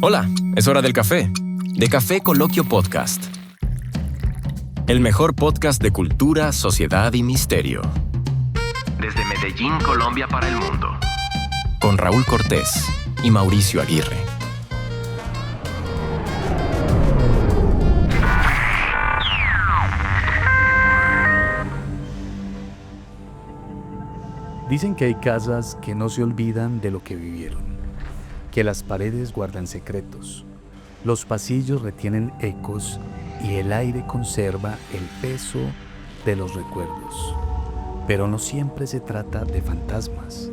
Hola, es hora del café. De Café Coloquio Podcast. El mejor podcast de cultura, sociedad y misterio. Desde Medellín, Colombia para el mundo. Con Raúl Cortés y Mauricio Aguirre. Dicen que hay casas que no se olvidan de lo que vivieron, que las paredes guardan secretos, los pasillos retienen ecos y el aire conserva el peso de los recuerdos. Pero no siempre se trata de fantasmas.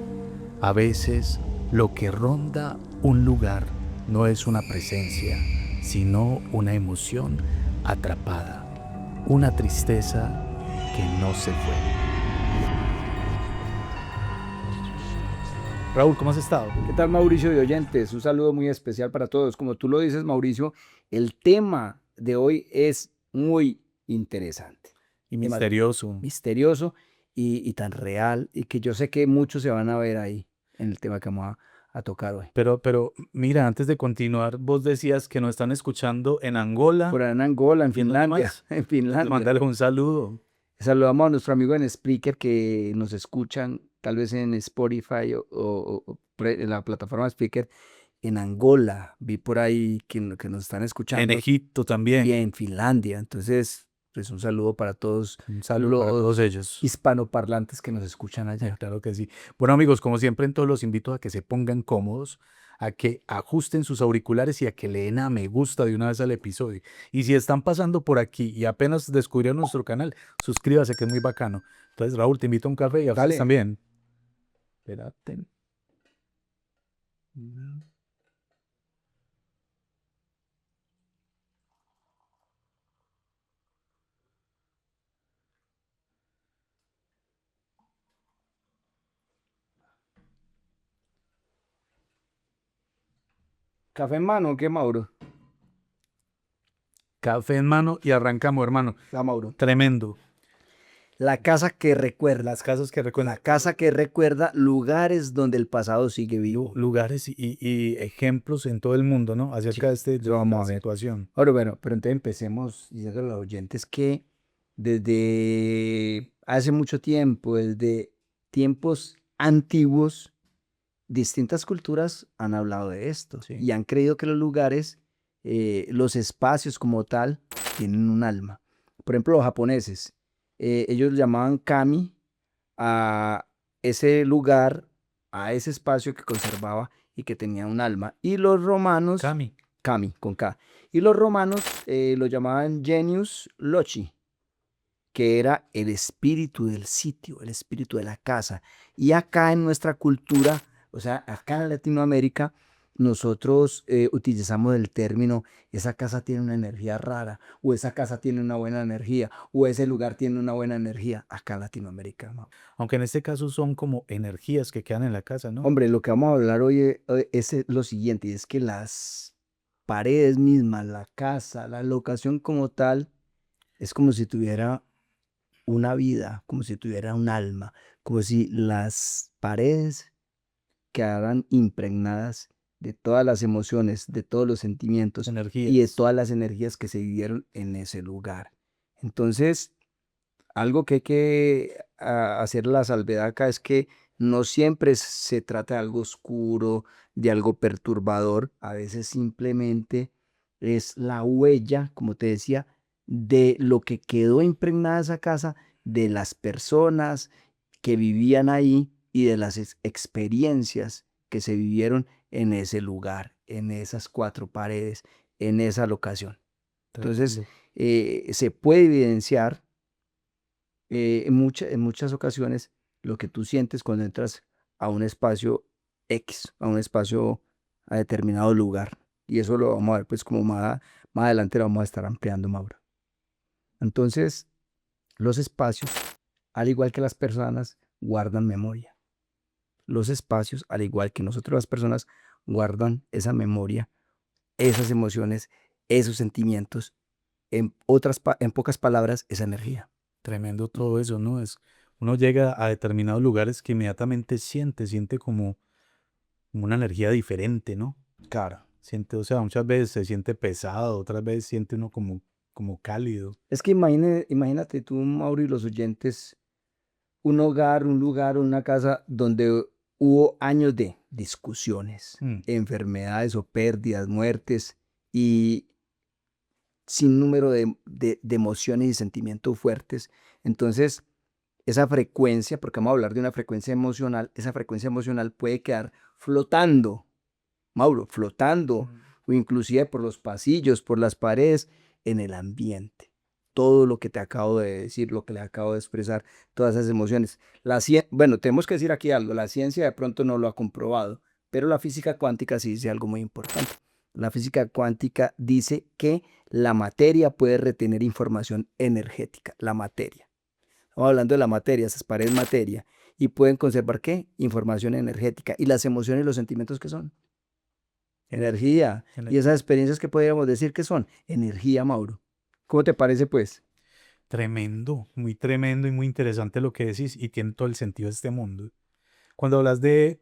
A veces lo que ronda un lugar no es una presencia, sino una emoción atrapada, una tristeza que no se fue. Raúl, ¿cómo has estado? ¿Qué tal, Mauricio y oyentes? Un saludo muy especial para todos. Como tú lo dices, Mauricio, el tema de hoy es muy interesante. Y misterioso. Misterioso y tan real, y que yo sé que muchos se van a ver ahí en el tema que vamos a tocar hoy. Pero mira, antes de continuar, vos decías que nos están escuchando en Angola. Por allá en Angola, en ¿Y en dónde Finlandia. más? En Finlandia. Mándale un saludo. Saludamos a nuestro amigo en Spreaker que nos escuchan, tal vez en Spotify o en la plataforma Spreaker. En Angola, vi por ahí que nos están escuchando. En Egipto también. Y en Finlandia. Entonces, pues un saludo para todos Un saludo para todos ellos. hispanoparlantes que nos escuchan allá. Claro que sí. Bueno, amigos, como siempre, en todos los invito a que se pongan cómodos, a que ajusten sus auriculares y a que le den a me gusta de una vez al episodio. Y si están pasando por aquí y apenas descubrieron nuestro canal, suscríbase, que es muy bacano. Entonces, Raúl, te invito a un café y a ustedes Dale. también. Espérate. ¿Café en mano o qué, Mauro? Café en mano y arrancamos, hermano. La Mauro. Tremendo. La casa que recuerda. Las casas que recuerdan. La casa que recuerda lugares donde el pasado sigue vivo. Lugares y ejemplos en todo el mundo, ¿no? Acerca de eso vamos la a ver. situación. Ahora, bueno, pero entonces empecemos diciendo a los oyentes que desde hace mucho tiempo, desde tiempos antiguos, distintas culturas han hablado de esto. Sí. Y han creído que los lugares, los espacios como tal, tienen un alma. Por ejemplo, los japoneses, ellos llamaban kami a ese lugar, a ese espacio que conservaba y que tenía un alma. Y los romanos, Cami. kami con K, y los romanos lo llamaban genius loci, que era el espíritu del sitio, el espíritu de la casa. Y acá en nuestra cultura, o sea, acá en Latinoamérica, nosotros utilizamos el término, esa casa tiene una energía rara, o esa casa tiene una buena energía, o ese lugar tiene una buena energía, acá en Latinoamérica, ¿no? Aunque en este caso son como energías que quedan en la casa, ¿no? Hombre, lo que vamos a hablar hoy es lo siguiente, y es que las paredes mismas, la casa, la locación como tal, es como si tuviera una vida, como si tuviera un alma, como si las paredes quedaran impregnadas de todas las emociones, de todos los sentimientos Energías. y de todas las energías que se vivieron en ese lugar. Entonces, algo que hay que hacer la salvedad acá es que no siempre se trata de algo oscuro, de algo perturbador, a veces simplemente es la huella, como te decía, de lo que quedó impregnada esa casa, de las personas que vivían ahí y de las experiencias que se vivieron en ese lugar, en esas cuatro paredes, en esa locación. Entonces, se puede evidenciar en muchas ocasiones lo que tú sientes cuando entras a un espacio X, a determinado lugar. Y eso lo vamos a ver, pues, como más adelante lo vamos a estar ampliando, Mauro. Entonces, los espacios, al igual que las personas, guardan memoria. Los espacios, al igual que nosotros las personas, guardan esa memoria, esas emociones, esos sentimientos, en pocas palabras, esa energía. Tremendo todo eso, ¿no? Uno llega a determinados lugares que inmediatamente siente como una energía diferente, ¿no? Claro. Siente, o sea, muchas veces se siente pesado, otras veces siente uno como cálido. Es que imagínate tú, Mauro, y los oyentes, un hogar, un lugar, una casa donde hubo años de discusiones, Mm. enfermedades o pérdidas, muertes y sin número de emociones y sentimientos fuertes. Entonces, esa frecuencia, porque vamos a hablar de una frecuencia emocional, esa frecuencia emocional puede quedar flotando, Mauro, flotando, o inclusive por los pasillos, por las paredes, en el ambiente. Todo lo que te acabo de decir, lo que le acabo de expresar, todas esas emociones. Bueno, tenemos que decir aquí algo, la ciencia de pronto no lo ha comprobado, pero la física cuántica sí dice algo muy importante. La física cuántica dice que la materia puede retener información energética, la materia. Estamos hablando de la materia, esas paredes materia, y pueden conservar ¿qué? Información energética. ¿Y las emociones y los sentimientos qué son? Energía. Y esas experiencias que podríamos decir que son energía, Mauro. ¿Cómo te parece, pues? Tremendo y muy interesante lo que decís y tiene todo el sentido de este mundo. Cuando hablas de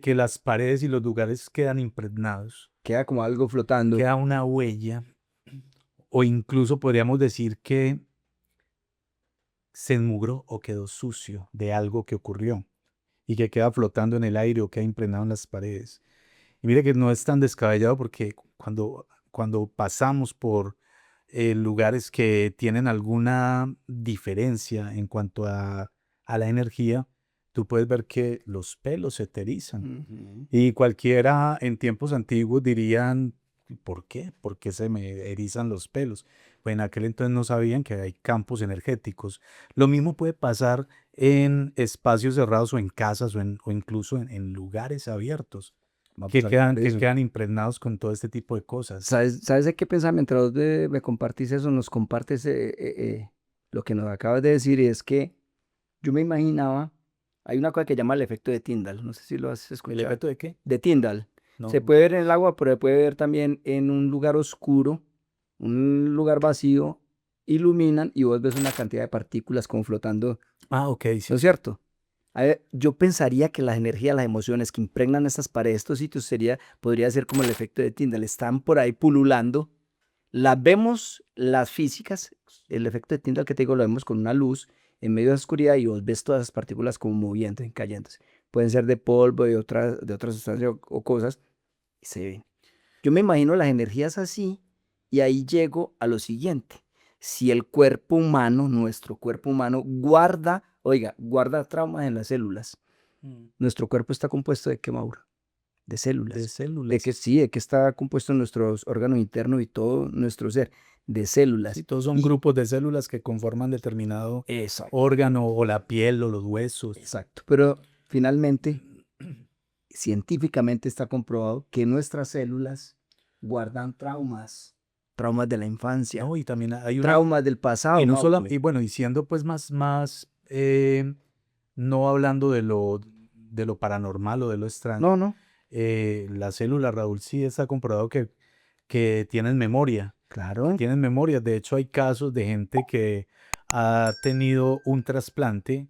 que las paredes y los lugares quedan impregnados, Queda como algo flotando. queda una huella, o incluso podríamos decir que se enmugró o quedó sucio de algo que ocurrió y que queda flotando en el aire o queda impregnado en las paredes. Y mire que no es tan descabellado porque cuando pasamos por lugares que tienen alguna diferencia en cuanto a la energía, tú puedes ver que los pelos se te erizan. Ujú. Y cualquiera en tiempos antiguos dirían, ¿por qué? ¿Por qué se me erizan los pelos? Pues en aquel entonces no sabían que hay campos energéticos. Lo mismo puede pasar en espacios cerrados o en casas o incluso en lugares abiertos Vamos que a hablar quedan, de que eso. quedan impregnados con todo este tipo de cosas. ¿Sabes de qué pensaba? Mientras vos me compartís eso, nos compartes lo que nos acabas de decir, y es que yo me imaginaba, hay una cosa que llama el efecto de Tyndall, no sé si lo has ¿El escuchado. efecto de qué? De Tyndall. Se No. puede ver en el agua, pero se puede ver también en un lugar oscuro, un lugar vacío, iluminan y vos ves una cantidad de partículas como flotando, Ah, ok, ¿no sí. es cierto? A ver, yo pensaría que las energías, las emociones que impregnan estas paredes, estos sitios, podría ser como el efecto de Tyndall. Están por ahí pululando. Las vemos, las físicas, el efecto de Tyndall que te digo, lo vemos con una luz en medio de la oscuridad y vos ves todas esas partículas como moviendo, cayéndose. Pueden ser de polvo, de otras sustancias o cosas, y se ven. Yo me imagino las energías así y ahí llego a lo siguiente. Si el cuerpo humano, nuestro cuerpo humano, guarda traumas en las células, nuestro cuerpo está compuesto ¿de qué, Mauro? De De células. células. De que sí, de que está compuesto nuestros órganos internos y todo nuestro ser, de Sí, células. todos son Y grupos de células que conforman determinado exacto, órgano o la piel o los huesos. exacto. Pero finalmente, científicamente está comprobado que nuestras células guardan traumas de la infancia, No, y también hay una, traumas del pasado, y no solo, Mauro. y bueno, y siendo pues más, no hablando de lo paranormal o de lo extraño, No, no, las células, Raúl, sí está comprobado que tienen memoria, que claro, tienen memoria. De hecho, hay casos de gente que ha tenido un trasplante,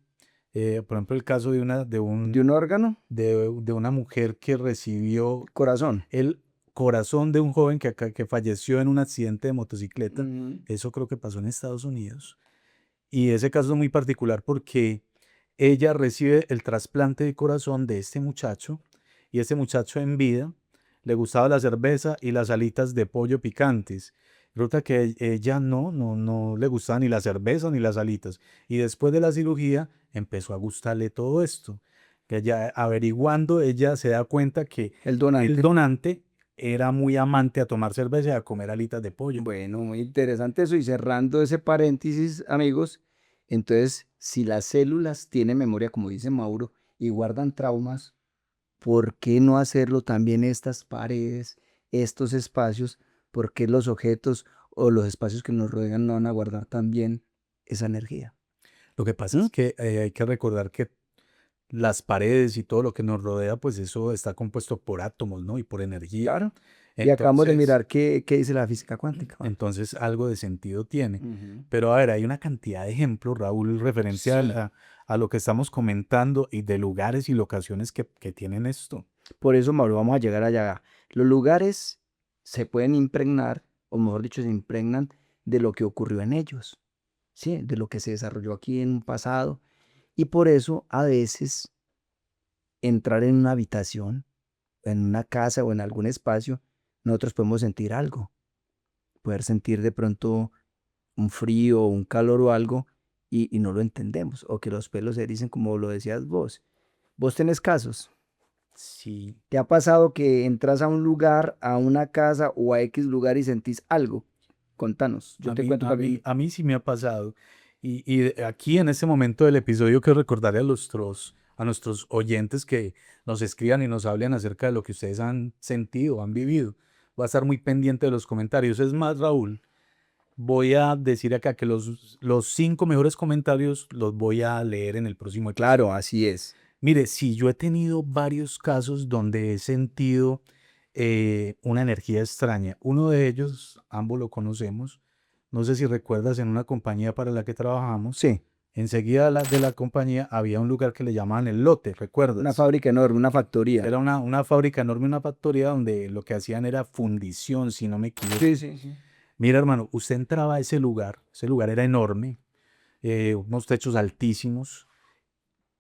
por ejemplo, el caso de un órgano, de una mujer que recibió corazón. el corazón de un joven que falleció en un accidente de motocicleta. Ujú. Eso creo que pasó en Estados Unidos. Y ese caso es muy particular porque ella recibe el trasplante de corazón de este muchacho y este muchacho en vida le gustaba la cerveza y las alitas de pollo picantes. Resulta que ella no le gustaba ni la cerveza ni las alitas. Y después de la cirugía empezó a gustarle todo esto. Que ella, averiguando, ella se da cuenta que El el donante. donante era muy amante a tomar cerveza y a comer alitas de pollo. Bueno, muy interesante eso. Y cerrando ese paréntesis, amigos, entonces, si las células tienen memoria, como dice Mauro, y guardan traumas, ¿por qué no hacerlo también estas paredes, estos espacios? ¿Por qué los objetos o los espacios que nos rodean no van a guardar también esa energía? Lo que pasa ¿Mm? es que hay que recordar que las paredes y todo lo que nos rodea, pues eso está compuesto por átomos, ¿no? Y por energía. Claro. Y acabamos de Entonces, mirar qué dice la física cuántica. Mauro. entonces algo de sentido tiene. Ujú. Pero a ver, hay una cantidad de ejemplos, Raúl, referencia Sí. a lo que estamos comentando y de lugares y locaciones que tienen esto. Por eso, Mauro, vamos a llegar allá. Los lugares se pueden impregnar, o mejor dicho, se impregnan de lo que ocurrió en ellos, ¿sí? De lo que se desarrolló aquí en un pasado. Y por eso a veces entrar en una habitación, en una casa o en algún espacio, nosotros podemos sentir algo, poder sentir de pronto un frío, un calor o algo, y no lo entendemos, o que los pelos se ericen como lo decías vos. Vos tenés casos. Sí, ¿Te ha pasado que entras a un lugar, a una casa o a X lugar y sentís algo? Contanos, yo a te mí, cuento a también. mí, a mí sí me ha pasado. Aquí en este momento del episodio quiero recordarle a nuestros oyentes que nos escriban y nos hablen acerca de lo que ustedes han sentido, han vivido. Voy a estar muy pendiente de los comentarios. Es más, Raúl, voy a decir acá que los 5 mejores comentarios los voy a leer en el próximo episodio. Claro, así es. Mire, sí, yo he tenido varios casos donde he sentido una energía extraña. Uno de ellos, ambos lo conocemos. No sé si recuerdas, en una compañía para la que trabajamos, Sí, enseguida de la compañía había un lugar que le llamaban el lote, una ¿recuerdas? fábrica enorme, una factoría. Era una fábrica enorme, una factoría donde lo que hacían era fundición, si no me equivoco. Sí, sí, sí. Mira, hermano, usted entraba a ese lugar era enorme, unos techos altísimos.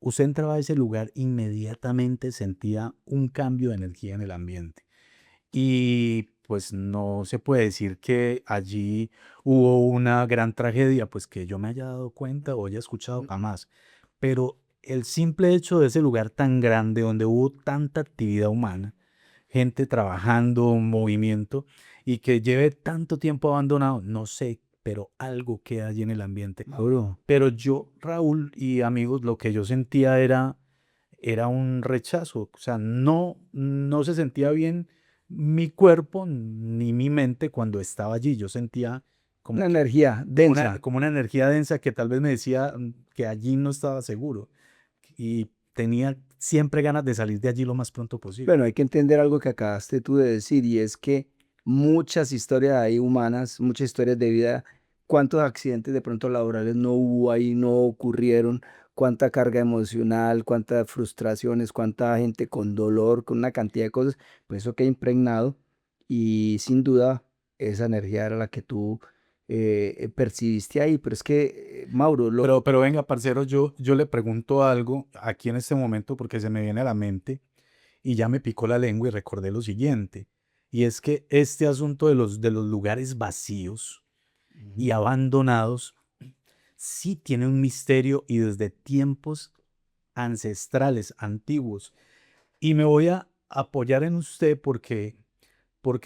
Usted entraba a ese lugar, inmediatamente sentía un cambio de energía en el ambiente. Y pues no se puede decir que allí hubo una gran tragedia, pues que yo me haya dado cuenta o haya escuchado jamás. Pero el simple hecho de ese lugar tan grande, donde hubo tanta actividad humana, gente trabajando, movimiento, y que lleve tanto tiempo abandonado, no sé, pero algo queda allí en el ambiente. Mauro, Pero yo, Raúl y amigos, lo que yo sentía era un rechazo. O sea, no se sentía bien mi cuerpo ni mi mente cuando estaba allí. Yo sentía una como que energía densa. como una energía densa que tal vez me decía que allí no estaba seguro. Y tenía siempre ganas de salir de allí lo más pronto posible. Bueno, hay que entender algo que acabaste tú de decir y es que muchas historias ahí humanas, muchas historias de vida, cuántos accidentes de pronto laborales no hubo ahí, no ocurrieron, cuánta carga emocional, cuántas frustraciones, cuánta gente con dolor, con una cantidad de cosas, pues eso queda impregnado y sin duda esa energía era la que tú percibiste ahí, pero es que, Mauro, Pero venga, parcero, yo le pregunto algo aquí en este momento porque se me viene a la mente y ya me picó la lengua y recordé lo siguiente. Y es que este asunto de los lugares vacíos Ujú. y abandonados sí tiene un misterio y desde tiempos ancestrales, antiguos. Y me voy a apoyar en usted porque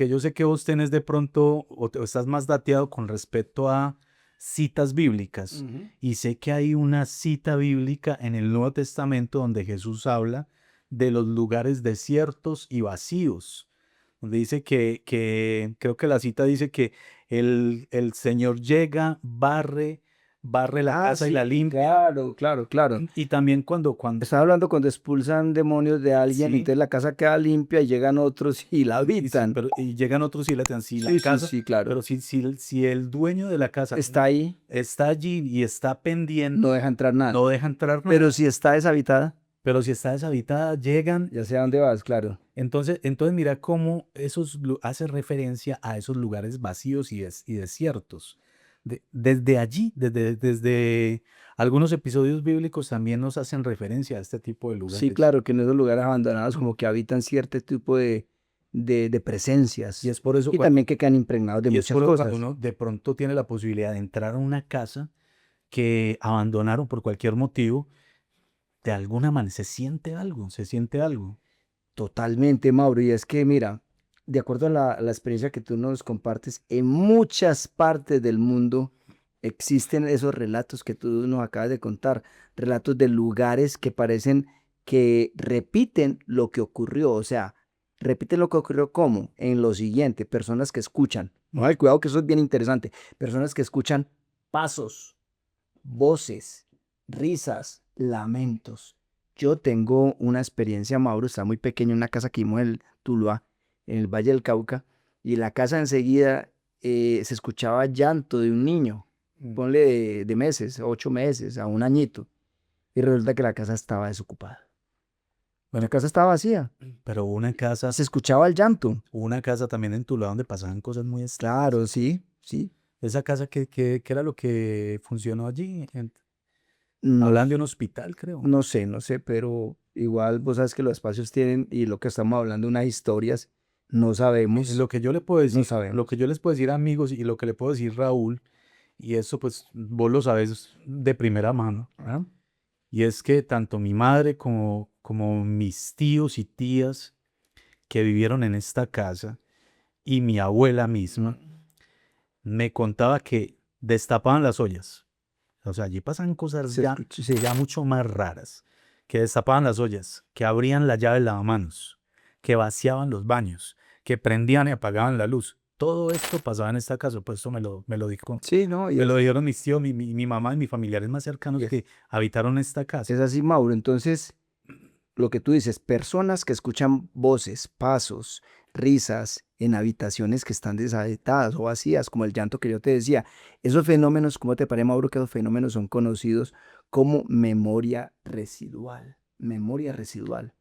yo sé que vos tenés de pronto o estás más dateado con respecto a citas bíblicas. Ujú. Y sé que hay una cita bíblica en el Nuevo Testamento donde Jesús habla de los lugares desiertos y vacíos. Donde dice creo que la cita dice que el Señor llega, barre la Ah, casa y sí, la limpia. claro, claro, claro. Y también cuando, Estás hablando cuando expulsan demonios de alguien, sí, entonces la casa queda limpia y llegan otros y la habitan. y llegan otros y le dan, si la Sí, sí, casa, sí, claro. pero si el dueño de la casa Está ahí, está allí y está no pendiente, deja entrar nada. no deja entrar Pero nada. si está deshabitada, Pero si está deshabitada, llegan. ya sé a dónde vas, claro. Entonces mira cómo hace referencia a esos lugares vacíos y desiertos. Desde allí, desde algunos episodios bíblicos también nos hacen referencia a este tipo de Sí, lugares. claro, que en esos lugares abandonados como que habitan cierto tipo de Y presencias es por eso y también que quedan impregnados de Y es muchas por eso cuando cosas. uno de pronto tiene la posibilidad de entrar a una casa que abandonaron por cualquier motivo, de alguna manera se siente algo. Totalmente, Mauro. Y es que, mira, de acuerdo a la experiencia que tú nos compartes, en muchas partes del mundo existen esos relatos que tú nos acabas de contar, relatos de lugares que parecen que repiten lo que ocurrió, o sea, repiten lo que ocurrió como en lo siguiente, personas que escuchan, ay, cuidado que eso es bien interesante, personas que escuchan pasos, voces, risas, lamentos. Yo tengo una experiencia, Mauro, está muy pequeño, una casa que vimos en el Tuluá, en el Valle del Cauca, y la casa enseguida se escuchaba llanto de un niño, Mm. ponle de meses, 8 meses, a un añito, y resulta que la casa estaba desocupada. La casa estaba vacía. Pero Se escuchaba el llanto. hubo una casa también en Tuluá donde pasaban cosas muy extrañas. Claro, sí, sí. Esa casa que era lo que funcionó allí. No, Hablan de un hospital, creo. no sé, pero igual vos sabes que los espacios tienen, y lo que estamos hablando, unas historias, no sabemos, Lo que yo le puedo no decir, lo sabemos. que yo les puedo decir, amigos, y lo que le puedo decir, Raúl, y eso pues vos lo sabes de primera mano, ¿Ah? y es que tanto mi madre como mis tíos y tías que vivieron en esta casa y mi abuela misma me contaba que destapaban las ollas. O sea, allí pasan cosas Se escucha, sí. ya mucho más raras. Que destapaban las ollas, que abrían la llave del lavamanos, que vaciaban los baños, que prendían y apagaban la luz. Todo esto pasaba en esta casa, pues esto Sí, no, me lo dijeron mis tíos, mi mamá y mis familiares más cercanos y que habitaron esta casa. es así, Mauro. Entonces, lo que tú dices, personas que escuchan voces, pasos, risas en habitaciones que están deshabitadas o vacías, como el llanto que yo te decía, esos fenómenos, ¿cómo te parece, Mauro, que esos fenómenos son conocidos como memoria residual? Memoria residual.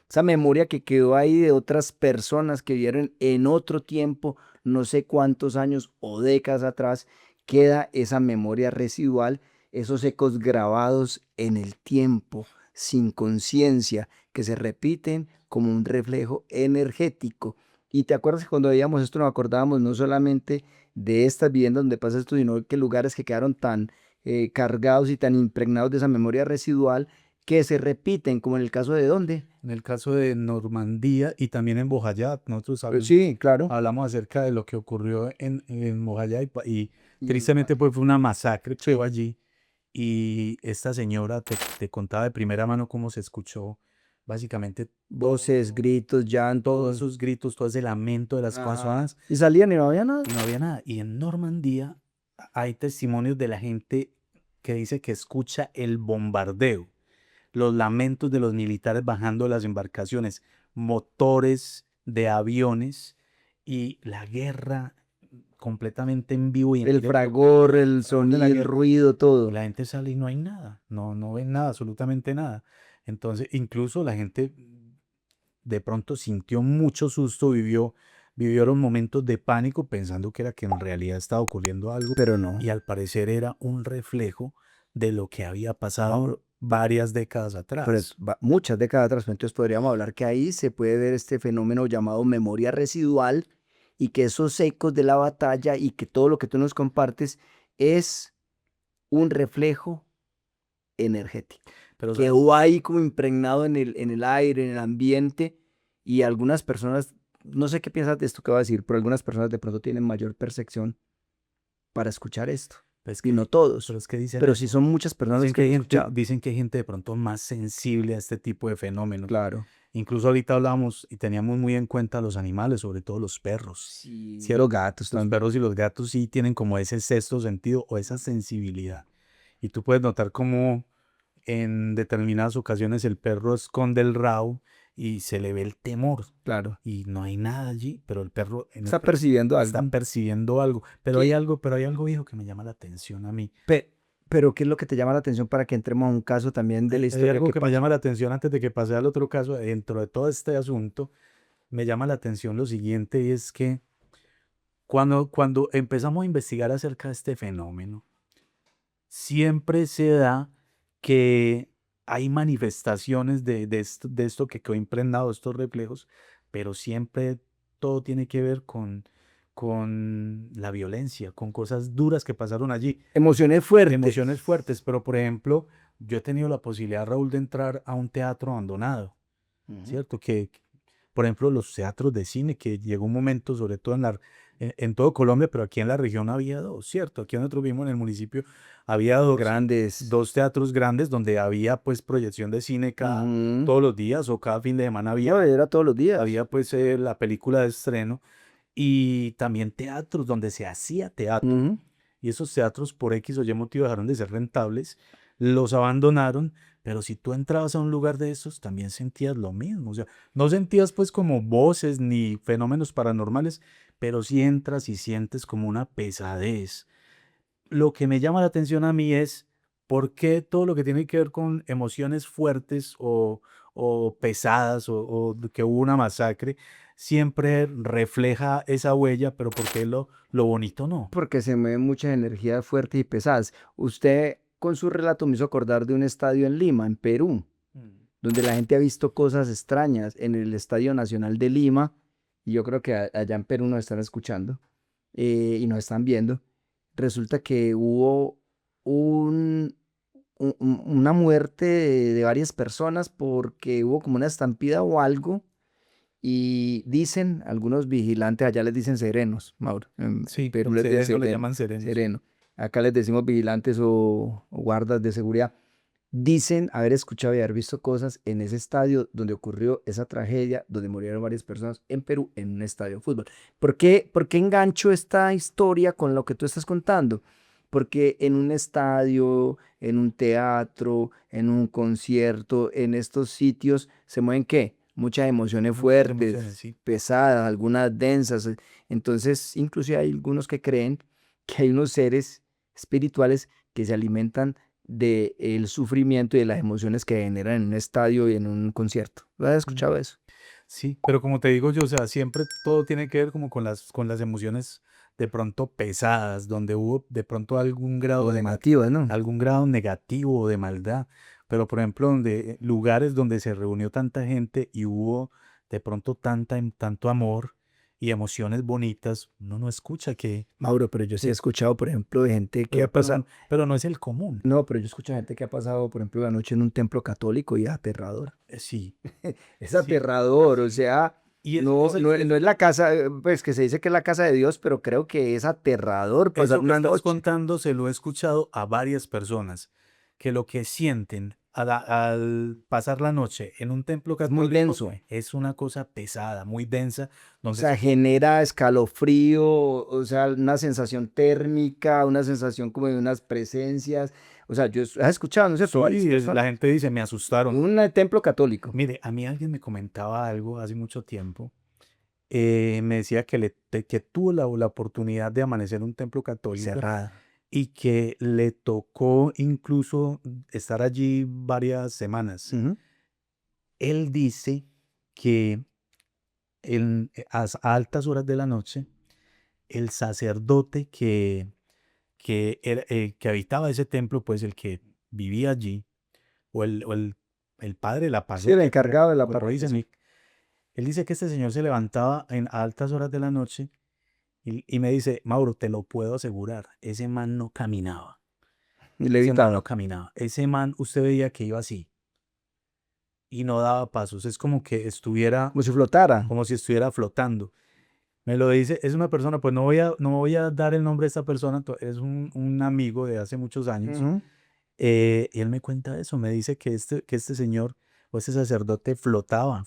Esa memoria que quedó ahí de otras personas que vivieron en otro tiempo, no sé cuántos años o décadas atrás, queda esa memoria residual, esos ecos grabados en el tiempo, sin conciencia, que se repiten como un reflejo energético. Y te acuerdas que cuando veíamos esto nos acordábamos no solamente de estas viviendas donde pasa esto, sino que lugares que quedaron tan cargados y tan impregnados de esa memoria residual que se repiten, como en el caso de ¿dónde? En el caso de Normandía y también en Bojayá, nosotros Sí, claro. hablamos acerca de lo que ocurrió en Bojayá y Y en tristemente pues fue una masacre que hubo allí. Y esta señora te contaba de primera mano cómo se escuchó básicamente voces, gritos, todos llanto. esos gritos, todo ese lamento de las Ajá. personas Y salían y no había nada. y no había nada. Y en Normandía hay testimonios de la gente que dice que escucha el bombardeo, los lamentos de los militares bajando de las embarcaciones, motores de aviones y la guerra completamente en vivo y en El directo. fragor, el Fragor de la sonido, el guerra. ruido, Y todo. la gente sale y no hay nada, no ven nada, absolutamente nada. Entonces, incluso la gente de pronto sintió mucho susto, vivieron momentos de pánico pensando que en realidad estaba ocurriendo algo Pero no. y al parecer era un reflejo de lo que había pasado varias décadas Pero atrás. muchas décadas atrás, entonces podríamos hablar que ahí se puede ver este fenómeno llamado memoria residual, y que esos ecos de la batalla y que todo lo que tú nos compartes es un reflejo energético. Pero Quedó ahí como impregnado en el aire, en el ambiente, y algunas personas, no sé qué piensas de esto que voy a decir, pero algunas personas de pronto tienen mayor percepción para escuchar esto, es y que, no todos, pero es que dicen pero eso. sí son muchas personas Dicen que que hay lo gente, escuchan. dicen que hay gente de pronto más sensible a este tipo de fenómenos. Claro. Incluso ahorita hablamos y teníamos muy en cuenta los animales, sobre todo los perros. Sí, ¿Cierto? los gatos. Los perros y los gatos sí tienen como ese sexto sentido o esa sensibilidad. Y tú puedes notar cómo en determinadas ocasiones el perro esconde el rabo y se le ve el temor. Claro. Y no hay nada allí, pero el perro Está percibiendo está algo. percibiendo algo. Pero hay algo, viejo, que me llama la atención a mí. Pero ¿qué es lo que te llama la atención para que entremos a un caso también de la Hay historia algo que que me pasa? llama la atención antes de que pase al otro caso, dentro de todo este asunto, me llama la atención lo siguiente y es que cuando empezamos a investigar acerca de este fenómeno, siempre se da que hay manifestaciones de esto que quedó impregnado, estos reflejos, pero siempre todo tiene que ver con la violencia, con cosas duras que pasaron allí. Emociones fuertes. Emociones fuertes, pero por ejemplo, yo he tenido la posibilidad, Raúl, de entrar a un teatro abandonado, Ujú. ¿cierto? Por ejemplo, los teatros de cine, que llegó un momento, sobre todo en todo Colombia, pero aquí en la región había dos, ¿cierto? Aquí nosotros vivimos en el municipio, había Grandes. dos teatros grandes donde había pues proyección de cine Ujú. todos los días o cada fin de semana No, era todos los días. había pues la película de estreno y también teatros donde se hacía teatro. Ujú. Y esos teatros por X o Y motivo dejaron de ser rentables, los abandonaron, pero si tú entrabas a un lugar de esos, también sentías lo mismo. O sea, no sentías pues como voces ni fenómenos paranormales, pero sí entras y sientes como una pesadez. Lo que me llama la atención a mí es por qué todo lo que tiene que ver con emociones fuertes o pesadas o que hubo una masacre, siempre refleja esa huella, pero ¿por qué lo bonito no? Porque se mueven muchas energías fuertes y pesadas. Usted con su relato me hizo acordar de un estadio en Lima, en Perú, Mm. donde la gente ha visto cosas extrañas en el Estadio Nacional de Lima, y yo creo que allá en Perú nos están escuchando y nos están viendo. Resulta que hubo un, una muerte de varias personas porque hubo como una estampida o algo, y dicen algunos vigilantes, allá les dicen serenos, Mauro, en Sí, Perú el les dicen sereno le sereno, llaman serenos. sereno. Acá les decimos vigilantes o guardas de seguridad. Dicen haber escuchado y haber visto cosas en ese estadio donde ocurrió esa tragedia, donde murieron varias personas en Perú, en un estadio de fútbol. Por qué engancho esta historia con lo que tú estás contando? Porque en un estadio, en un teatro, en un concierto, en estos sitios se mueven ¿qué? Muchas emociones Muchas emociones, fuertes, sí. pesadas, algunas densas. Entonces, inclusive hay algunos que creen que hay unos seres espirituales que se alimentan del sufrimiento y de las emociones que generan en un estadio y en un concierto. ¿Lo has Mm. escuchado eso? Sí, pero como te digo yo, o sea, siempre todo tiene que ver como con las emociones de pronto pesadas, donde hubo de pronto O negativas, ¿no? algún grado negativo de maldad. Pero por ejemplo, donde lugares donde se reunió tanta gente y hubo de pronto tanto amor y emociones bonitas, uno no escucha Mauro, pero yo sí he que- escuchado, por ejemplo, de gente que ha pasado, pero no es el común. no, pero yo escucho gente que ha pasado, por ejemplo, la noche en un templo católico y es aterrador. Sí, Es sí, aterrador, o sí. sea, Y no, no es la casa, pues que se dice que es la casa de Dios, pero creo que es aterrador pasar eso que una estás noche. contando se lo he escuchado a varias personas, que lo que sienten al pasar la noche en un templo Es muy católico denso. es una cosa pesada, muy densa, O donde sea, genera escalofrío, o sea, una sensación térmica, una sensación como de unas presencias. O sea, has escuchado, ¿no es cierto? Varias sí, personas. la gente dice, me asustaron. Un templo católico, Mire, a mí alguien me comentaba algo hace mucho tiempo, me decía que tuvo la oportunidad de amanecer en un templo católico cerrada. y que le tocó incluso estar allí varias semanas. Ujú. Él dice que a altas horas de la noche, el sacerdote que habitaba ese templo, pues el que vivía allí, o el padre de la Sí, el parroquia, encargado de la como parroquia, dicen, sí. él dice que este señor se levantaba a altas horas de la noche y me dice, Mauro, te lo puedo asegurar, ese man no caminaba, Y ese man levitaba. no caminaba, ese man usted veía que iba así y no daba pasos, es como que estuviera, Como si flotara. como si estuviera flotando. Me lo dice, es una persona, pues no voy a dar el nombre de esta persona, es un amigo de hace muchos años, Ujú. y él me cuenta eso, me dice que este señor o este sacerdote flotaba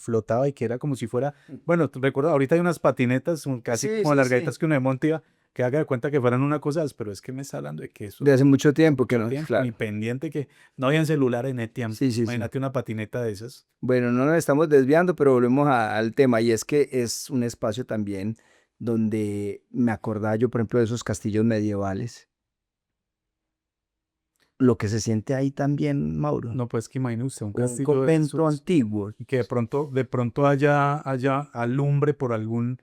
y que era como si fuera, bueno, recuerda, ahorita hay unas patinetas casi Sí, como sí, sí. largaditas que uno monta, que haga de cuenta que fueran una cosa, pero es que me está hablando de que eso De hace mucho tiempo que mucho no, tiempo, ni claro. pendiente que no habían celular en el tiempo, Sí, sí, sí. imagínate una patineta de esas. Bueno, no nos estamos desviando, pero volvemos al tema, y es que es un espacio también donde me acordaba yo, por ejemplo, de esos castillos medievales. Lo que se siente ahí también, Mauro, No, pues que imagine usted un un castillo de convento esos. antiguo. Y que de pronto haya alumbre por algún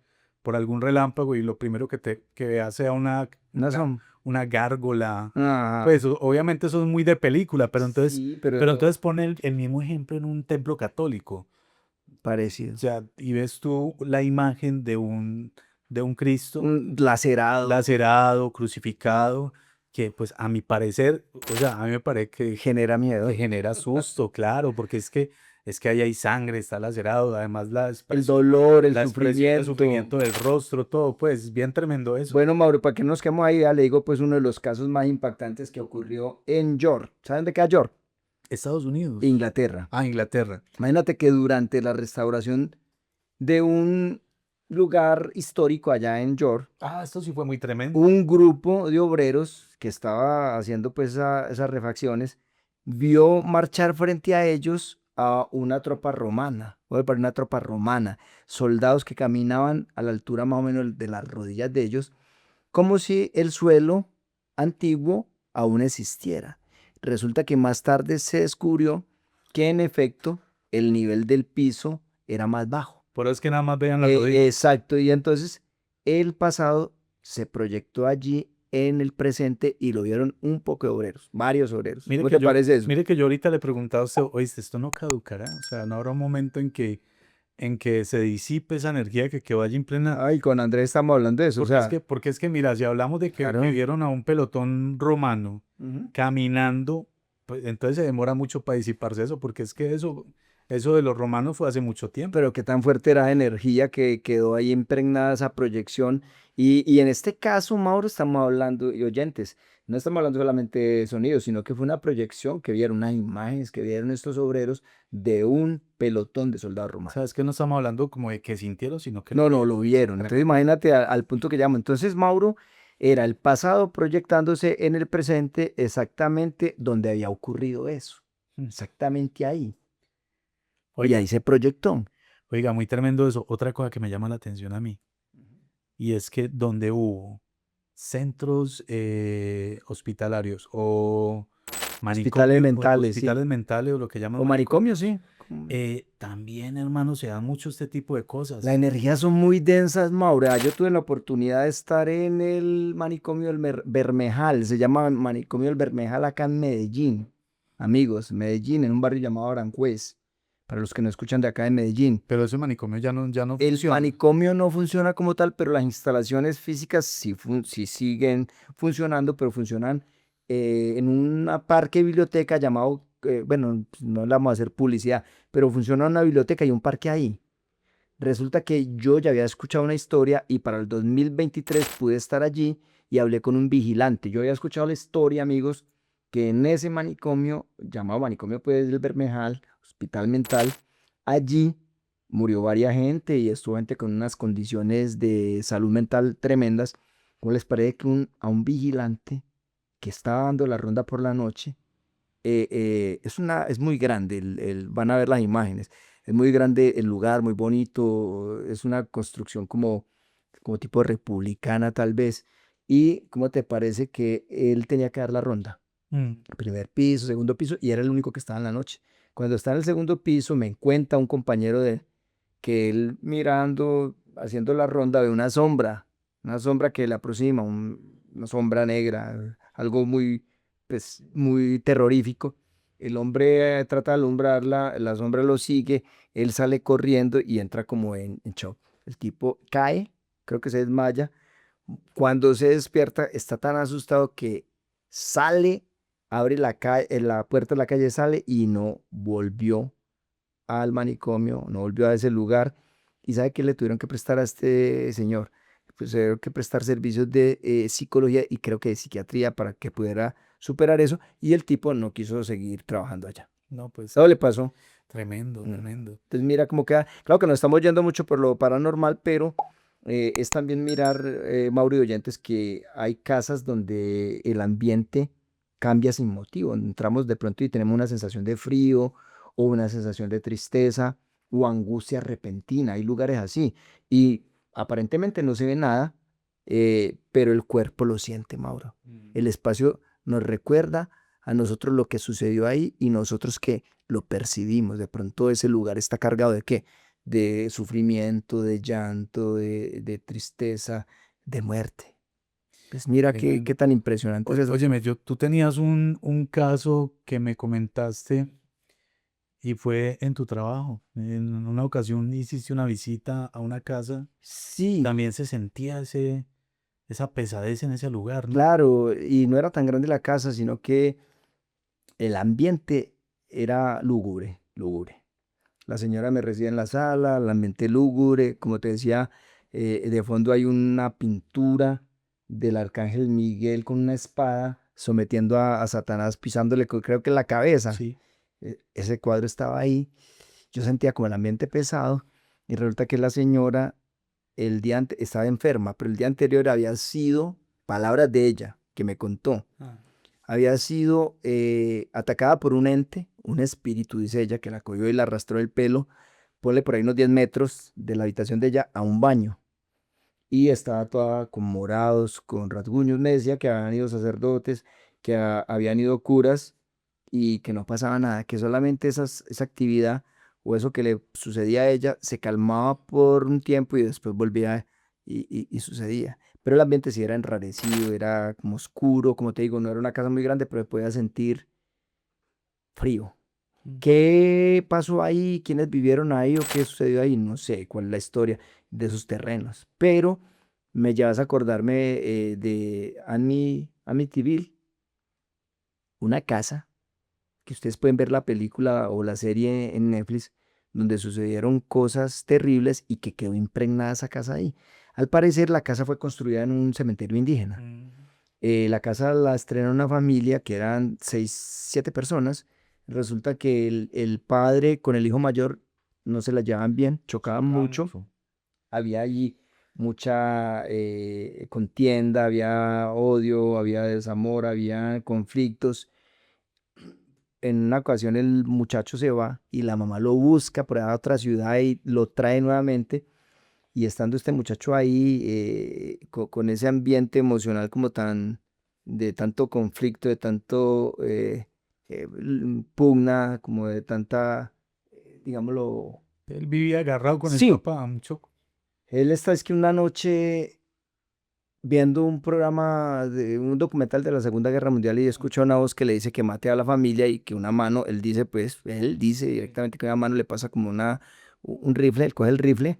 relámpago y lo primero que vea sea No una, son. una gárgola. Ah, Pues obviamente eso es muy de película, pero entonces, sí, pero pero entonces pone el mismo ejemplo en un templo católico. O parecido. sea, y ves tú la imagen de un Cristo Un lacerado, lacerado, crucificado, que pues a mi parecer, o sea, a mí me parece genera que miedo. genera susto, claro, porque es que ahí hay sangre, está lacerado, además la El expresión, dolor, el la expresión de sufrimiento. sufrimiento del rostro, todo, pues bien tremendo eso. Bueno, Mauro, para que no nos quedemos ahí, ya le digo pues uno de los casos más impactantes que ocurrió en York. ¿Saben de qué es York? Estados Unidos. Inglaterra. Ah, Inglaterra. Imagínate que durante la restauración de un lugar histórico allá en York, Ah, esto sí fue muy tremendo. un grupo de obreros que estaba haciendo pues esas refacciones vio marchar frente a ellos a una tropa romana, voy para una tropa romana, soldados que caminaban a la altura más o menos de las rodillas de ellos, como si el suelo antiguo aún existiera. Resulta que más tarde se descubrió que en efecto el nivel del piso era más bajo. Por eso es que nada más vean las rodillas. Exacto, y entonces el pasado se proyectó allí en el presente y lo vieron un poco de obreros, varios obreros. Mire ¿Cómo que te yo, parece eso? mire que yo ahorita le preguntaba a usted, oíste, esto no caducará, o sea, no habrá un momento en que se disipe esa energía que quedó allí en plena. Ay, con Andrés estamos hablando de eso, o sea, Porque es que, mira, si hablamos de que claro. vieron a un pelotón romano Ujú. caminando, pues entonces se demora mucho para disiparse eso, porque es que eso de los romanos fue hace mucho tiempo. Pero qué tan fuerte era la energía que quedó ahí impregnada esa proyección. Y en este caso, Mauro, estamos hablando, y oyentes, no estamos hablando solamente de sonido, sino que fue una proyección que vieron, unas imágenes que vieron estos obreros de un pelotón de soldados O sea, romanos. es que no estamos hablando como de que sintieron, sino que lo No, no, vieron. lo vieron. Entonces Tremendo. imagínate al punto que llamo. Entonces, Mauro, era el pasado proyectándose en el presente exactamente donde había ocurrido eso. Mm. Exactamente ahí. Y Oiga, ahí se proyectó. oiga, muy tremendo eso. Otra cosa que me llama la atención a mí, y es que donde hubo centros hospitalarios o Hospitales manicomios, mentales, sí. hospitales mentales o lo que llaman O manicomio, manicomios, sí. también, hermano, se dan mucho este tipo de Las cosas. energías son muy densas, Maura. Yo tuve la oportunidad de estar en el manicomio del Bermejal. Se llama manicomio del Bermejal acá en Medellín. Amigos, Medellín, en un barrio llamado Aranjuez. Para los que no escuchan de acá de Medellín. Pero ese manicomio ya no El funciona. manicomio no funciona como tal, pero las instalaciones físicas sí, sí siguen funcionando, pero funcionan en una parque biblioteca llamado, bueno, pues no le vamos a hacer publicidad, pero funciona una biblioteca y un parque ahí. Resulta que yo ya había escuchado una historia y para el 2023 pude estar allí y hablé con un vigilante. Yo había escuchado la historia, amigos, que en ese manicomio, llamado manicomio pues del Bermejal, hospital mental, allí murió varias gente y estuvo gente con unas condiciones de salud mental tremendas. ¿Cómo les parece que a un vigilante que estaba dando la ronda por la noche, es muy grande, van a ver las imágenes, es muy grande el lugar, muy bonito, es una construcción como tipo republicana tal vez, y ¿cómo te parece que él tenía que dar la ronda? Mm. Primer piso, segundo piso, y era el único que estaba en la noche. Cuando está en el segundo piso, me cuenta un compañero de él que él mirando, haciendo la ronda, ve una sombra que le aproxima, una sombra negra, algo muy, pues, muy terrorífico. El hombre trata de alumbrarla, la sombra lo sigue, él sale corriendo y entra como en shock. El tipo cae, creo que se desmaya. Cuando se despierta, está tan asustado que sale, abre la puerta de la calle, sale y no volvió al manicomio, no volvió a ese lugar. ¿Y sabe qué le tuvieron que prestar a este señor? Pues se tuvieron que prestar servicios de psicología y creo que de psiquiatría para que pudiera superar eso. Y el tipo no quiso seguir trabajando allá. No, pues Todo le pasó. tremendo, Mm. tremendo. Entonces mira cómo queda. Claro que nos estamos yendo mucho por lo paranormal, pero es también mirar, Mauro y oyentes, que hay casas donde el ambiente cambia sin motivo. Entramos de pronto y tenemos una sensación de frío o una sensación de tristeza o angustia repentina. Hay lugares así. Y aparentemente no se ve nada, pero el cuerpo lo siente, Mauro. Mm. El espacio nos recuerda a nosotros lo que sucedió ahí y nosotros que lo percibimos. De pronto ese lugar está cargado de qué? De sufrimiento, de llanto, de tristeza, de muerte. Pues mira qué Tremendo. tan impresionante es eso. Óyeme, tú tenías un caso que me comentaste y fue en tu trabajo. En una ocasión hiciste una visita a una casa y Sí, también se sentía esa pesadez en ese lugar, ¿no? claro, y no era tan grande la casa, sino que el ambiente era lúgubre, lúgubre. La señora me recibe en la sala, el ambiente lúgubre, como te decía, de fondo hay una pintura del arcángel Miguel con una espada sometiendo a Satanás, pisándole, creo que en la cabeza. Sí. Ese cuadro estaba ahí. Yo sentía como el ambiente pesado y resulta que la señora el día estaba enferma, pero el día anterior había sido, palabras de ella, que me contó, Ah. había sido atacada por un ente, un espíritu, dice ella, que la cogió y la arrastró el pelo, ponle por ahí unos 10 metros de la habitación de ella a un baño. Y estaba toda con morados, con rasguños. Me decía que habían ido sacerdotes, que habían ido curas y que no pasaba nada, que solamente esa actividad o eso que le sucedía a ella se calmaba por un tiempo y después volvía y sucedía. Pero el ambiente sí era enrarecido, era como oscuro, como te digo, no era una casa muy grande, pero podía sentir frío. Mm. ¿Qué pasó ahí? ¿Quiénes vivieron ahí o qué sucedió ahí? No sé cuál es la historia de esos terrenos, pero me llevas a acordarme de Amityville, una casa que ustedes pueden ver la película o la serie en Netflix, donde sucedieron cosas terribles y que quedó impregnada esa casa ahí. Al parecer, la casa fue construida en un cementerio indígena. La casa la estrenó una familia que eran 6, 7 personas. Resulta que el padre con el hijo mayor no se la llevaban bien, chocaban mucho. Había allí mucha contienda, había odio, había desamor, había conflictos. En una ocasión el muchacho se va y la mamá lo busca por allá a otra ciudad y lo trae nuevamente. Y estando este muchacho ahí, con ese ambiente emocional como de tanto conflicto, de tanto pugna, como de tanta, digámoslo, Él vivía agarrado con el sí, papá, mucho. él está es que una noche viendo un programa, un documental de la Segunda Guerra Mundial y escucha una voz que le dice que mate a la familia y que una mano, él dice directamente que una mano le pasa como un rifle, él coge el rifle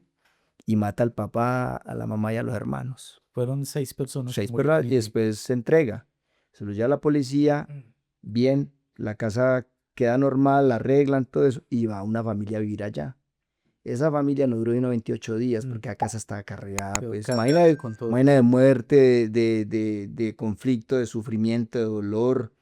y mata al papá, a la mamá y a los hermanos. Fueron 6 personas que 6 personas murieron y después se entrega. Se lo lleva a la policía, bien, la casa queda normal, la arreglan, todo eso, y va una familia a vivir allá. Esa familia no duró sino 28 días porque la casa estaba cargada, quedó pues, cargada con todo. imagina de muerte, de conflicto, de sufrimiento, de dolor,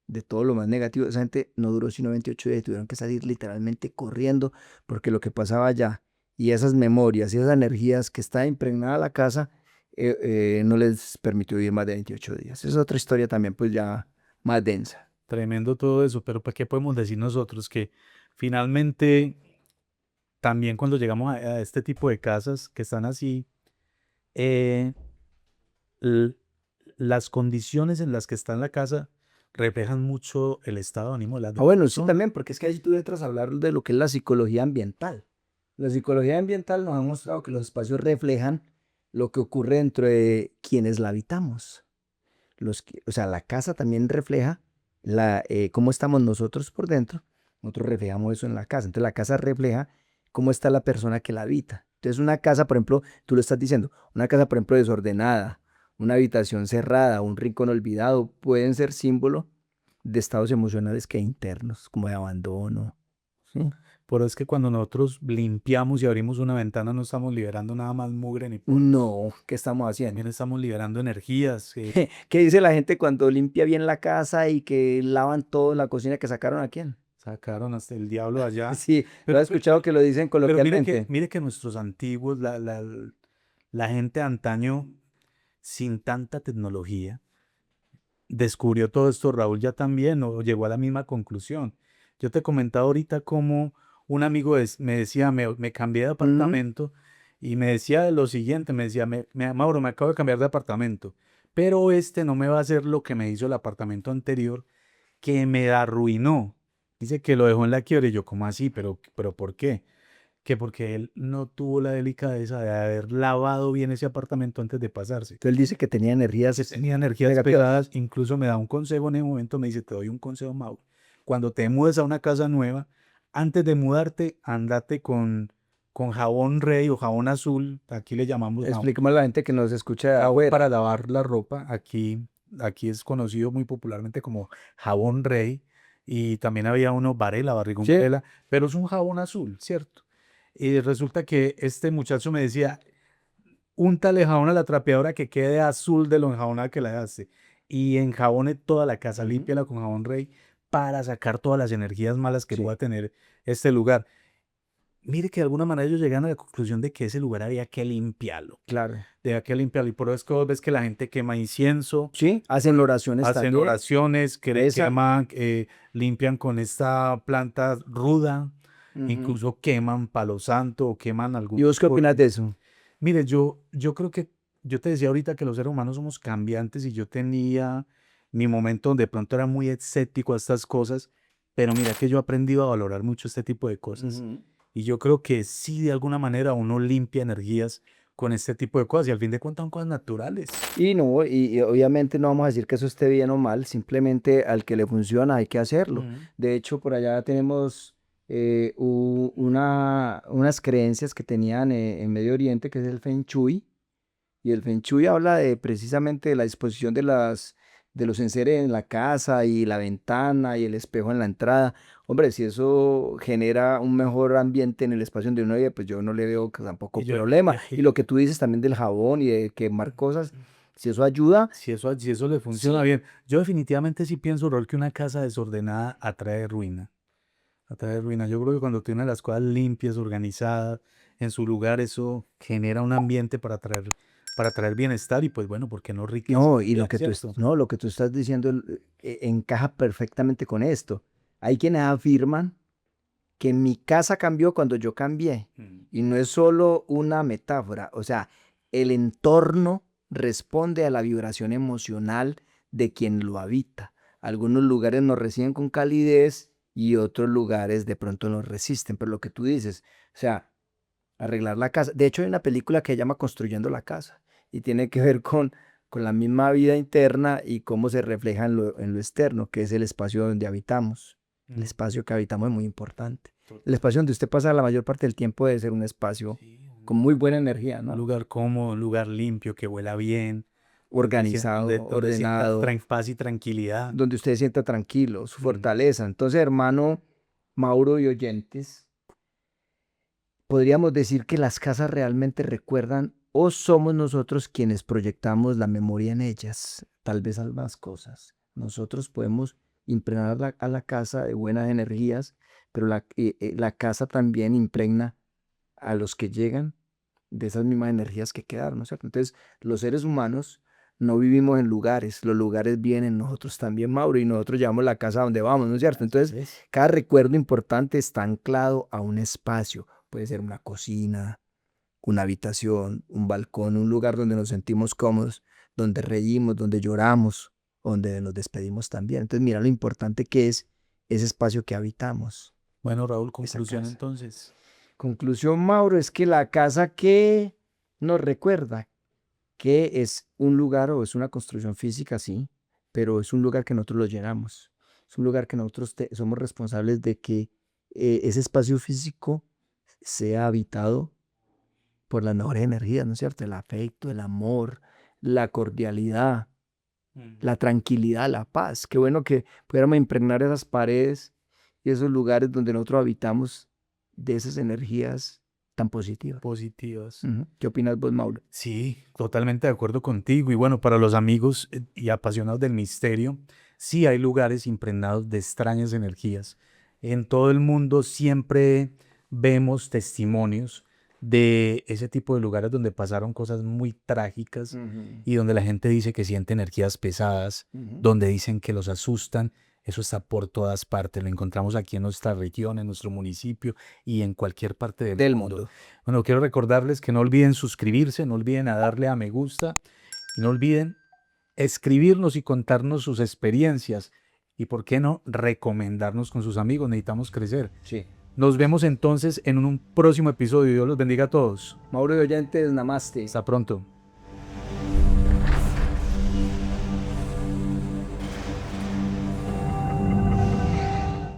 de todo lo más negativo. Esa gente no duró sino 28 días, tuvieron que salir literalmente corriendo porque lo que pasaba allá y esas memorias y esas energías que está impregnada la casa no les permitió vivir más de 28 días. Esa es otra historia también pues ya más densa. Tremendo todo eso, pero ¿para qué podemos decir nosotros que finalmente también cuando llegamos a este tipo de casas que están así, eh, l- las condiciones en las que está en la casa reflejan mucho el estado de ánimo de las Ah, bueno, sí, personas? también, porque es que ahí tú entras a hablar de lo que es la psicología ambiental. La psicología ambiental nos ha mostrado que los espacios reflejan lo que ocurre dentro de quienes la habitamos. O sea, la casa también refleja cómo estamos nosotros por dentro. Nosotros reflejamos eso en la casa. Entonces, la casa refleja cómo está la persona que la habita. Entonces, una casa, por ejemplo, tú lo estás diciendo, una casa, por ejemplo, desordenada, una habitación cerrada, un rincón olvidado, pueden ser símbolo de estados emocionales que internos, como de abandono. ¿Sí? Pero es que cuando nosotros limpiamos y abrimos una ventana no estamos liberando nada más mugre ni polvo, No, ¿qué estamos haciendo? también estamos liberando energías. ¿Qué dice la gente cuando limpia bien la casa y que lavan todo en la cocina que sacaron a quién? Sacaron hasta el diablo allá. Sí, lo he escuchado que lo dicen Pero coloquialmente. mire que nuestros antiguos, la gente de antaño, sin tanta tecnología, descubrió todo esto. Raúl ya también o llegó a la misma conclusión. Yo te comentaba ahorita cómo un amigo me decía, me cambié de Ujú. apartamento y me decía lo siguiente, me decía, Mauro, me acabo de cambiar de apartamento, pero este no me va a hacer lo que me hizo el apartamento anterior, que me arruinó. Dice que lo dejó en la quiebra y yo, ¿cómo así? ¿Pero por qué? Que porque él no tuvo la delicadeza de haber lavado bien ese apartamento antes de pasarse. Entonces él dice que tenía Que energías tenía energías negativas. pegadas, incluso me da un consejo en ese momento, me dice, te doy un consejo, Mauro. Cuando te mudes a una casa nueva, antes de mudarte, andate con jabón rey o jabón azul, aquí le llamamos jabón, Expliquemos a la gente que nos escucha de jabón afuera. para lavar la ropa, aquí es conocido muy popularmente como jabón rey, y también había uno Varela, Barrigón Sí. Varela, pero es un jabón azul, ¿cierto? Y resulta que este muchacho me decía, úntale jabón a la trapeadora que quede azul de lo enjabonada que la dejaste. Y enjabone toda la casa, Ujú. límpiala con jabón rey para sacar todas las energías malas que Sí, pueda tener este lugar. Mire que de alguna manera ellos llegan a la conclusión de que ese lugar había que limpiarlo. claro. Había que limpiarlo. Y por eso es que vos ves que la gente quema incienso, Sí, hacen oraciones hacen también, oraciones, rezan. queman, limpian con esta planta ruda, Ujú. incluso queman palo santo o queman ¿Y algún vos qué tipo opinas de... de eso? Mire, yo creo que yo te decía ahorita que los seres humanos somos cambiantes y yo tenía mi momento donde de pronto era muy escéptico a estas cosas, pero mira que yo he aprendido a valorar mucho este tipo de cosas. Ujú. Y yo creo que sí, de alguna manera uno limpia energías con este tipo de cosas y al fin de cuentas son cosas naturales. Y no, y obviamente no vamos a decir que eso esté bien o mal, simplemente al que le funciona hay que hacerlo. Ujú. De hecho, por allá tenemos unas creencias que tenían en Medio Oriente, que es el Feng Shui, y el Feng Shui habla de precisamente de la disposición de los enseres en la casa y la ventana y el espejo en la entrada. Hombre, si eso genera un mejor ambiente en el espacio donde uno vive, pues yo no le veo tampoco Y yo, problema. Y y- lo que tú dices también del jabón y de quemar cosas, si eso ayuda, si eso le funciona sí. bien. Yo definitivamente sí pienso, Rol, que una casa desordenada atrae ruina. Atrae ruina. Yo creo que cuando tienes las cosas limpias, organizadas, en su lugar, eso genera un ambiente para traer bienestar y pues bueno, ¿por qué no riqueza No, y también, cierto? lo que tú estás diciendo encaja perfectamente con esto. Hay quienes afirman que mi casa cambió cuando yo cambié. Mm. Y no es solo una metáfora, o sea, el entorno responde a la vibración emocional de quien lo habita. Algunos lugares nos reciben con calidez y otros lugares de pronto nos resisten, pero lo que tú dices, o sea, arreglar la casa. De hecho, hay una película que se llama Construyendo la casa y tiene que ver con la misma vida interna y cómo se refleja en lo externo, que es el espacio donde habitamos. El Mm. espacio que habitamos es muy importante. El Total. espacio donde usted pasa la mayor parte del tiempo debe ser un espacio Sí, con muy buena energía, un ¿no? lugar cómodo, un lugar limpio, que huela bien, donde, Organizado, donde sientas ordenado, paz y tranquilidad. donde usted se sienta tranquilo, su Mm. fortaleza. Entonces, hermano Mauro y oyentes, podríamos decir que las casas realmente recuerdan o somos nosotros quienes proyectamos la memoria en ellas, tal vez algunas cosas. Nosotros podemos impregnar a la casa de buenas energías, pero la casa también impregna a los que llegan de esas mismas energías que quedaron, ¿no es cierto? Entonces, los seres humanos no vivimos en lugares, los lugares viven en nosotros también, Mauro, y nosotros llevamos la casa a donde vamos, ¿no es cierto? Así Entonces, es. cada recuerdo importante está anclado a un espacio, puede ser una cocina, una habitación, un balcón, un lugar donde nos sentimos cómodos, donde reímos, donde lloramos, donde nos despedimos también. Entonces, mira lo importante que es ese espacio que habitamos, Bueno, Raúl, esa conclusión casa. entonces. Conclusión, Mauro, es que la casa que nos recuerda que es un lugar o es una construcción física, sí, pero es un lugar que nosotros lo llenamos. Es un lugar que nosotros somos responsables de que ese espacio físico sea habitado por las mejores energías, ¿no es cierto? El afecto, el amor, la cordialidad, Mm. la tranquilidad, la paz. Qué bueno que pudiéramos impregnar esas paredes y esos lugares donde nosotros habitamos de esas energías tan positivas. Positivas. Ujú. ¿Qué opinas vos, Mauro? Sí, totalmente de acuerdo contigo. Y bueno, para los amigos y apasionados del misterio, sí hay lugares impregnados de extrañas energías. En todo el mundo siempre vemos testimonios de ese tipo de lugares donde pasaron cosas muy trágicas Ujú, y donde la gente dice que siente energías pesadas, ujú. donde dicen que los asustan. Eso está por todas partes. Lo encontramos aquí en nuestra región, en nuestro municipio y en cualquier parte del Del mundo. mundo. Bueno, quiero recordarles que no olviden suscribirse, no olviden a darle a me gusta y no olviden escribirnos y contarnos sus experiencias y, ¿por qué no, recomendarnos con sus amigos? Necesitamos crecer. Sí. Nos vemos entonces en un próximo episodio. Dios los bendiga a todos. Mauro y oyentes, namaste. Hasta pronto.